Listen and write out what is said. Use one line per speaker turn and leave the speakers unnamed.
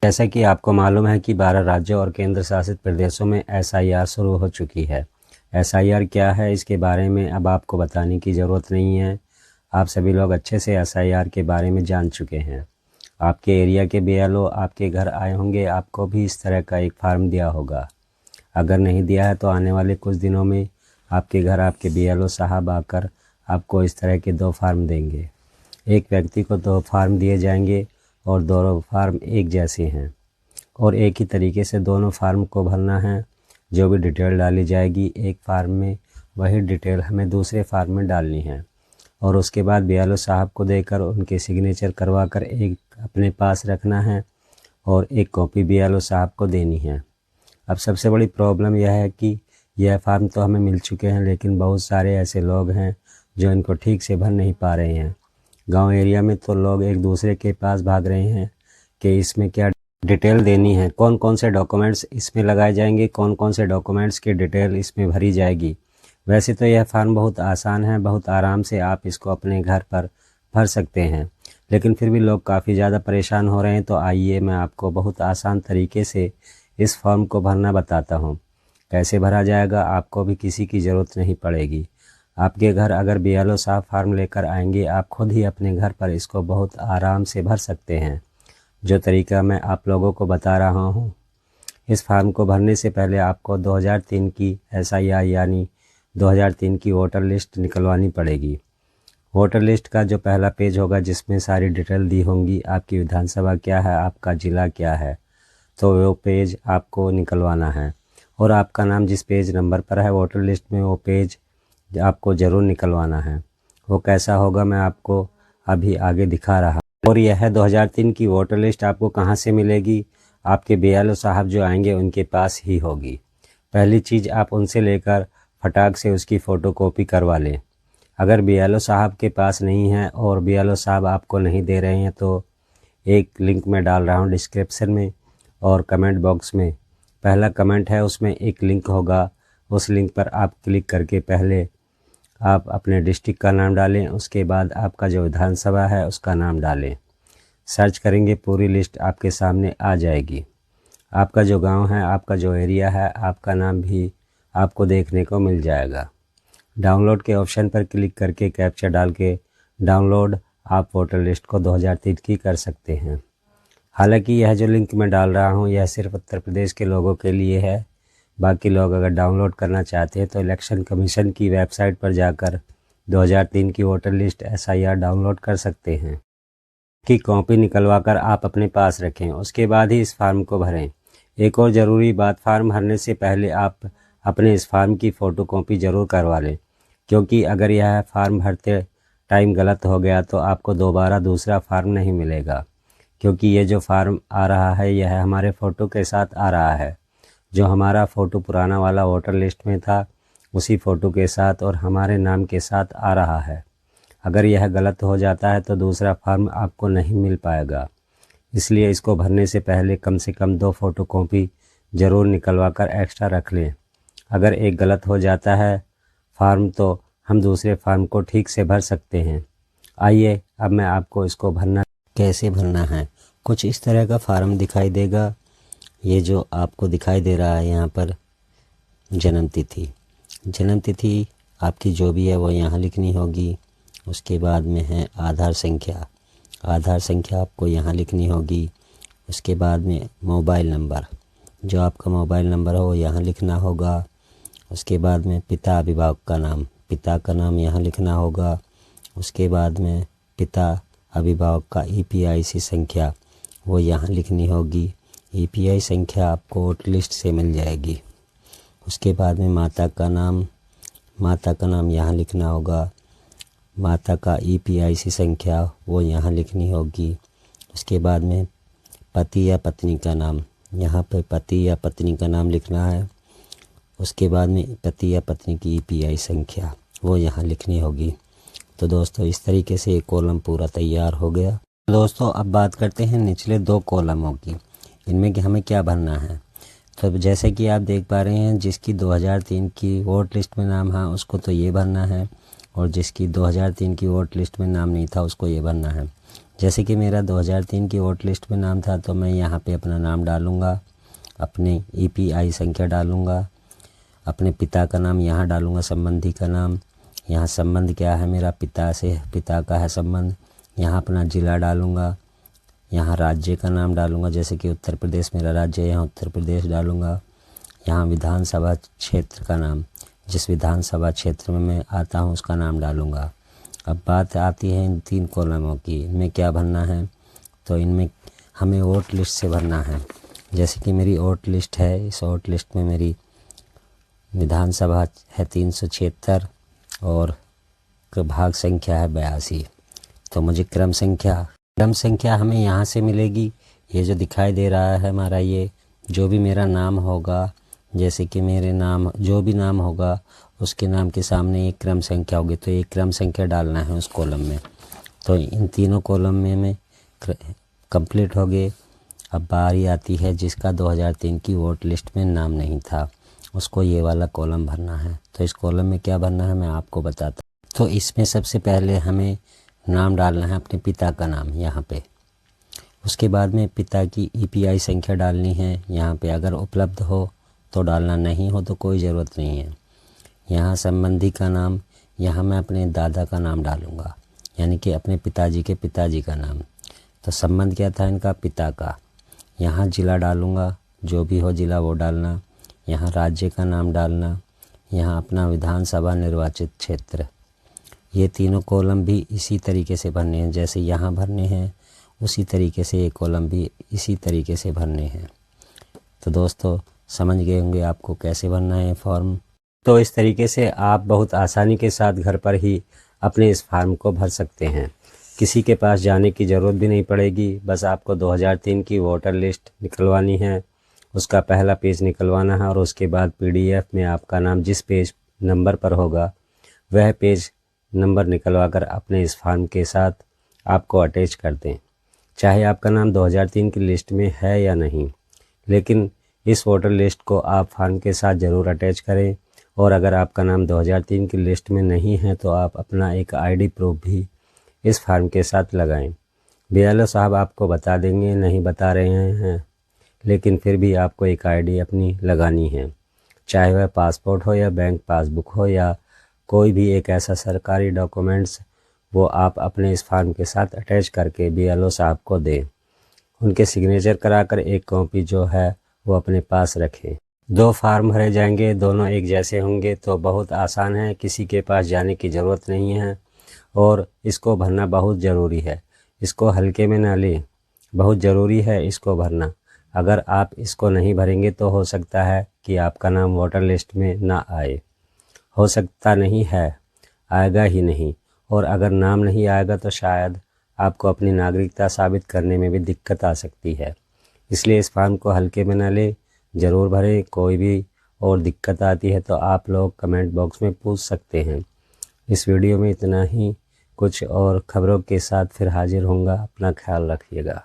जैसा कि आपको मालूम है कि 12 राज्यों और केंद्र शासित प्रदेशों में एसआईआर शुरू हो चुकी है। एसआईआर क्या है, इसके बारे में अब आपको बताने की ज़रूरत नहीं है। आप सभी लोग अच्छे से एसआईआर के बारे में जान चुके हैं। आपके एरिया के बीएलओ आपके घर आए होंगे, आपको भी इस तरह का एक फार्म दिया होगा। अगर नहीं दिया है तो आने वाले कुछ दिनों में आपके घर आपके बीएलओ साहब आकर आपको इस तरह के 2 फार्म देंगे। एक व्यक्ति को 2 फार्म दिए जाएंगे और दोनों फार्म एक जैसे हैं और एक ही तरीके से दोनों फार्म को भरना है। जो भी डिटेल डाली जाएगी एक फार्म में, वही डिटेल हमें दूसरे फार्म में डालनी है और उसके बाद बीएलओ साहब को देकर उनके सिग्नेचर करवा कर एक अपने पास रखना है और एक कॉपी बीएलओ साहब को देनी है। अब सबसे बड़ी प्रॉब्लम यह है कि यह फार्म तो हमें मिल चुके हैं, लेकिन बहुत सारे ऐसे लोग हैं जो इनको ठीक से भर नहीं पा रहे हैं। गांव एरिया में तो लोग एक दूसरे के पास भाग रहे हैं कि इसमें क्या डिटेल देनी है, कौन कौन से डॉक्यूमेंट्स इसमें लगाए जाएंगे, कौन कौन से डॉक्यूमेंट्स की डिटेल इसमें भरी जाएगी। वैसे तो यह फार्म बहुत आसान है, बहुत आराम से आप इसको अपने घर पर भर सकते हैं, लेकिन फिर भी लोग काफ़ी ज़्यादा परेशान हो रहे हैं। तो आइए मैं आपको बहुत आसान तरीके से इस फॉर्म को भरना बताता हूँ। कैसे भरा जाएगा, आपको भी किसी की ज़रूरत नहीं पड़ेगी। आपके घर अगर बीएलओ साहब फार्म लेकर आएंगे, आप खुद ही अपने घर पर इसको बहुत आराम से भर सकते हैं। जो तरीका मैं आप लोगों को बता रहा हूँ, इस फार्म को भरने से पहले आपको 2003 की एसआईआर यानी 2003 की वोटर लिस्ट निकलवानी पड़ेगी। वोटर लिस्ट का जो पहला पेज होगा जिसमें सारी डिटेल दी होंगी, आपकी विधानसभा क्या है, आपका ज़िला क्या है, तो वो पेज आपको निकलवाना है और आपका नाम जिस पेज नंबर पर है वोटर लिस्ट में, वो पेज आपको ज़रूर निकलवाना है। वो कैसा होगा मैं आपको अभी आगे दिखा रहा हूँ। और यह 2003 की वोटर लिस्ट आपको कहाँ से मिलेगी, आपके बीएलओ साहब जो आएंगे उनके पास ही होगी। पहली चीज़, आप उनसे लेकर फटाक से उसकी फ़ोटोकॉपी करवा लें। अगर बीएलओ साहब के पास नहीं है और बीएलओ साहब आपको नहीं दे रहे हैं तो एक लिंक मैं डाल रहा हूँ डिस्क्रिप्शन में और कमेंट बॉक्स में। पहला कमेंट है, उसमें एक लिंक होगा, उस लिंक पर आप क्लिक करके पहले आप अपने डिस्ट्रिक्ट का नाम डालें, उसके बाद आपका जो विधानसभा है उसका नाम डालें। सर्च करेंगे, पूरी लिस्ट आपके सामने आ जाएगी। आपका जो गांव है, आपका जो एरिया है, आपका नाम भी आपको देखने को मिल जाएगा। डाउनलोड के ऑप्शन पर क्लिक करके कैप्चा डाल के डाउनलोड आप वोटर लिस्ट को 2003 की कर सकते हैं। हालांकि यह जो लिंक मैं डाल रहा हूं यह सिर्फ उत्तर प्रदेश के लोगों के लिए है। बाकी लोग अगर डाउनलोड करना चाहते हैं तो इलेक्शन कमीशन की वेबसाइट पर जाकर 2003 की वोटर लिस्ट एसआईआर डाउनलोड कर सकते हैं। की कॉपी निकलवा कर आप अपने पास रखें, उसके बाद ही इस फार्म को भरें। एक और ज़रूरी बात, फार्म भरने से पहले आप अपने इस फार्म की फ़ोटोकॉपी ज़रूर करवा लें, क्योंकि अगर यह फार्म भरते टाइम गलत हो गया तो आपको दोबारा दूसरा फार्म नहीं मिलेगा। क्योंकि ये जो फार्म आ रहा है यह हमारे फ़ोटो के साथ आ रहा है। जो हमारा फ़ोटो पुराना वाला वोटर लिस्ट में था उसी फ़ोटो के साथ और हमारे नाम के साथ आ रहा है। अगर यह गलत हो जाता है तो दूसरा फार्म आपको नहीं मिल पाएगा। इसलिए इसको भरने से पहले कम से कम 2 फ़ोटोकॉपी ज़रूर निकलवा कर एक्स्ट्रा रख लें। अगर एक गलत हो जाता है फार्म तो हम दूसरे फार्म को ठीक से भर सकते हैं। आइए अब मैं आपको इसको भरना कैसे भरना है। कुछ इस तरह का फार्म दिखाई देगा। ये जो आपको दिखाई दे रहा है यहाँ पर जन्म तिथि आपकी जो भी है वो यहाँ लिखनी होगी। उसके बाद में है आधार संख्या आपको यहाँ लिखनी होगी। उसके बाद में मोबाइल नंबर, जो आपका मोबाइल नंबर हो वो यहाँ लिखना होगा। उसके बाद में पिता अभिभावक का नाम, पिता का नाम यहाँ लिखना होगा। उसके बाद में पिता अभिभावक का ईपीआईसी संख्या वो यहाँ लिखनी होगी। ईपीआई संख्या आपको वोटर लिस्ट से मिल जाएगी। उसके बाद में माता का नाम यहाँ लिखना होगा। माता का ईपीआईसी संख्या वो यहाँ लिखनी होगी। उसके बाद में पति या पत्नी का नाम, यहाँ पर पति या पत्नी का नाम लिखना है। उसके बाद में पति या पत्नी की ईपीआई संख्या वो यहाँ लिखनी होगी। तो दोस्तों इस तरीके से एक कॉलम पूरा तैयार हो गया। दोस्तों अब बात करते हैं निचले 2 कॉलमों की, इनमें कि हमें क्या भरना है। तो जैसे कि आप देख पा रहे हैं, जिसकी 2003 की वोट लिस्ट में नाम है उसको तो ये भरना है और जिसकी 2003 की वोट लिस्ट में नाम नहीं था उसको ये भरना है। जैसे कि मेरा 2003 की वोट लिस्ट में नाम था, तो मैं यहाँ पे अपना नाम डालूँगा, अपने EPI संख्या डालूँगा, अपने पिता का नाम यहाँ डालूँगा, संबंधी का नाम, यहाँ संबंध क्या है मेरा पिता से, पिता का है संबंध, यहाँ अपना ज़िला डालूँगा, यहाँ राज्य का नाम डालूँगा, जैसे कि उत्तर प्रदेश मेरा राज्य है, यहाँ उत्तर प्रदेश डालूँगा, यहाँ विधानसभा क्षेत्र का नाम, जिस विधानसभा क्षेत्र में मैं आता हूँ उसका नाम डालूँगा। अब बात आती है इन 3 कॉलमों की, इनमें क्या भरना है, तो इनमें हमें वोट लिस्ट से भरना है। जैसे कि मेरी वोट लिस्ट है, इस वोट लिस्ट में मेरी विधानसभा है 376 और भाग संख्या है 82। तो मुझे क्रम संख्या हमें यहाँ से मिलेगी। ये जो दिखाई दे रहा है हमारा, ये जो भी मेरा नाम होगा, जैसे कि मेरे नाम जो भी नाम होगा उसके नाम के सामने एक क्रम संख्या होगी, तो एक क्रम संख्या डालना है उस कॉलम में। तो इन तीनों कॉलम में मैं कंप्लीट हो गए। अब बारी आती है जिसका 2003 की वोट लिस्ट में नाम नहीं था, उसको ये वाला कॉलम भरना है। तो इस कॉलम में क्या भरना है मैं आपको बताता हूँ। तो इसमें सबसे पहले हमें नाम डालना है अपने पिता का नाम यहाँ पे। उसके बाद में पिता की EPI संख्या डालनी है यहाँ पे, अगर उपलब्ध हो तो डालना, नहीं हो तो कोई ज़रूरत नहीं है। यहाँ संबंधी का नाम, यहाँ मैं अपने दादा का नाम डालूँगा, यानी कि अपने पिताजी के पिताजी का नाम। तो संबंध क्या था इनका, पिता का। यहाँ ज़िला डालूँगा, जो भी हो ज़िला वो डालना। यहाँ राज्य का नाम डालना, यहाँ अपना विधानसभा निर्वाचित क्षेत्र। ये तीनों कॉलम भी इसी तरीके से भरने हैं, जैसे यहाँ भरने हैं उसी तरीके से ये कॉलम भी इसी तरीके से भरने हैं। तो दोस्तों समझ गए होंगे आपको कैसे भरना है फॉर्म। तो इस तरीके से आप बहुत आसानी के साथ घर पर ही अपने इस फॉर्म को भर सकते हैं, किसी के पास जाने की ज़रूरत भी नहीं पड़ेगी। बस आपको 2003 की वोटर लिस्ट निकलवानी है, उसका पहला पेज निकलवाना है और उसके बाद PDF में आपका नाम जिस पेज नंबर पर होगा वह पेज नंबर निकलवा कर अपने इस फॉर्म के साथ आपको अटैच कर दें। चाहे आपका नाम 2003 की लिस्ट में है या नहीं, लेकिन इस वोटर लिस्ट को आप फॉर्म के साथ ज़रूर अटैच करें। और अगर आपका नाम 2003 की लिस्ट में नहीं है तो आप अपना एक ID प्रूफ भी इस फॉर्म के साथ लगाएं। BLO साहब आपको बता देंगे, नहीं बता रहे हैं, लेकिन फिर भी आपको एक ID अपनी लगानी है, चाहे वह पासपोर्ट हो या बैंक पासबुक हो या कोई भी एक ऐसा सरकारी डॉक्यूमेंट्स, वो आप अपने इस फॉर्म के साथ अटैच करके BLO साहब को दें। उनके सिग्नेचर कराकर एक कॉपी जो है वो अपने पास रखें। 2 फार्म भरे जाएंगे, दोनों एक जैसे होंगे, तो बहुत आसान है, किसी के पास जाने की ज़रूरत नहीं है और इसको भरना बहुत ज़रूरी है। इसको हल्के में ना लें, बहुत ज़रूरी है इसको भरना। अगर आप इसको नहीं भरेंगे तो हो सकता है कि आपका नाम वोटर लिस्ट में ना आए, हो सकता नहीं है, आएगा ही नहीं। और अगर नाम नहीं आएगा तो शायद आपको अपनी नागरिकता साबित करने में भी दिक्कत आ सकती है। इसलिए इस फॉर्म को हल्के में न ले, ज़रूर भरें। कोई भी और दिक्कत आती है तो आप लोग कमेंट बॉक्स में पूछ सकते हैं। इस वीडियो में इतना ही, कुछ और खबरों के साथ फिर हाजिर होऊंगा। अपना ख्याल रखिएगा।